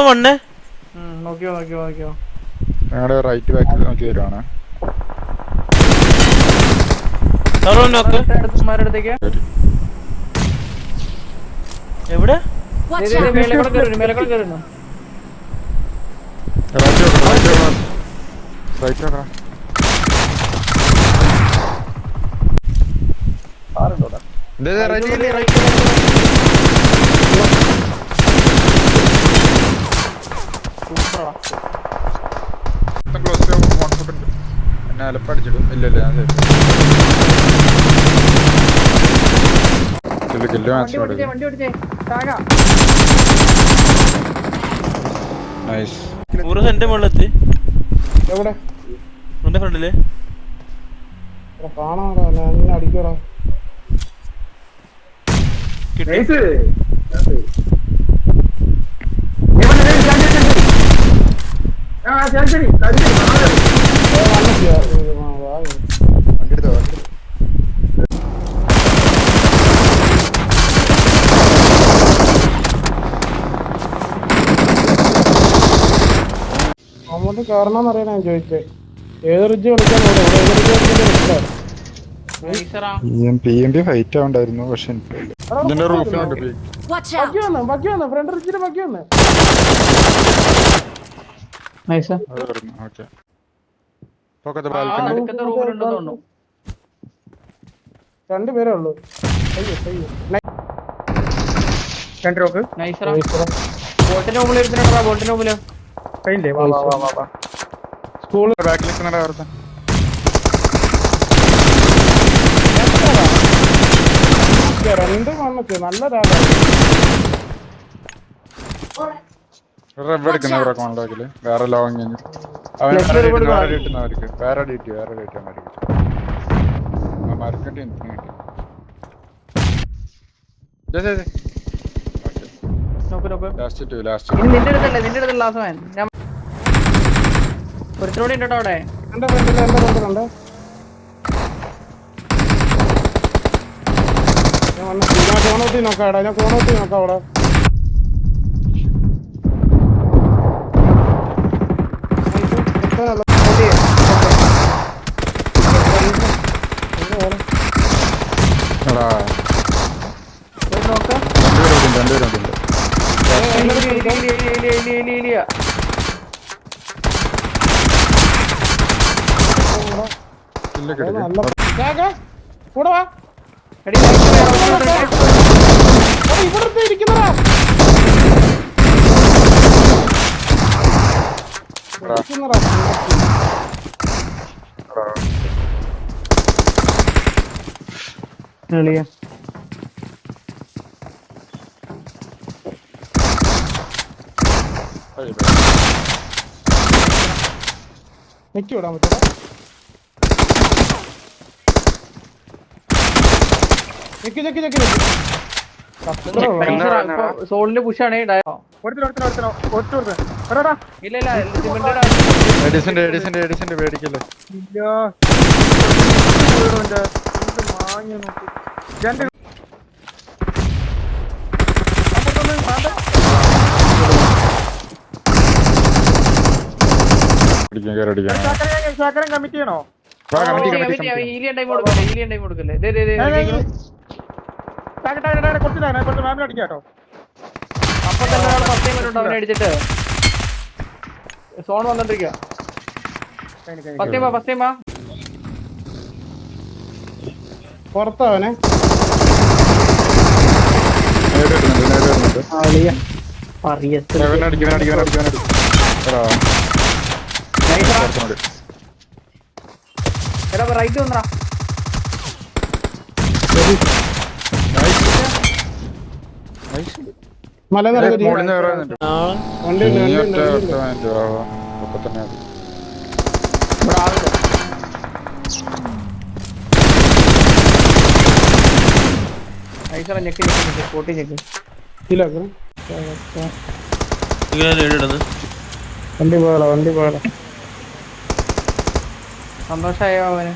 മണ്ണേ നോക്കിയോ ഞങ്ങളുടെ right back നോക്കി വരുവാണ്. എവിടെ എന്നെ അലപ്പടിച്ചിടും. ഇല്ലല്ല ഞാൻ എന്റെ മുകളിലെത്തി എന്റെ ഫ്രണ്ടില് അടിക്കടാ അങ്ങോട്ട് കയറണമെന്നറിയാൻ ഞാൻ ചോദിച്ചേ. ഏത് റിഡ്ജ് കളിക്കാൻ ഫൈറ്റ് ആവണ്ടായിരുന്നു. പക്ഷെ ബാക്കി വന്നു ഫ്രണ്ട് റിഡ്ജിന് ബാക്കി വന്ന് രണ്ടുപേരേ ഉള്ളു. സ്കൂള് ബാക്കിലേക്ക് രണ്ടും വന്നിട്ട് നല്ല എടുക്കുന്നവരെ കോണ്ടാക്റ്റില് വേറെ ലോങ് അവർക്ക് വേറെ ഡേറ്റ് മരക്കട്ടി ഒരുത്തോടെ ഉണ്ടോ അവിടെ? എന്റെ ഫ്രണ്ടിലുണ്ട്. ഞാൻ കോണോട്ടി നോക്കാടാ, ഞാൻ കോണോട്ടി നോക്കാം അവിടെ. കൂടെ വാ ഇവിടുത്തെ ഇരിക്കുന്നതാ. നെക്കി വിടാൻ പറ്റൂടാ. സോളിന്റെ പുഷാണ്. കമ്മിറ്റ് ചെയ്യണോ? അടിക്കാട്ടോ. അപ്പൊ തന്നെ അവനെ അടിച്ചിട്ട് സോൺ വന്നോണ്ടിരിക്കുക. പുറത്തവനെ റൈറ്റ് വന്നടാ. മല വണ്ടി പോകല സന്തോഷായോ അവന്?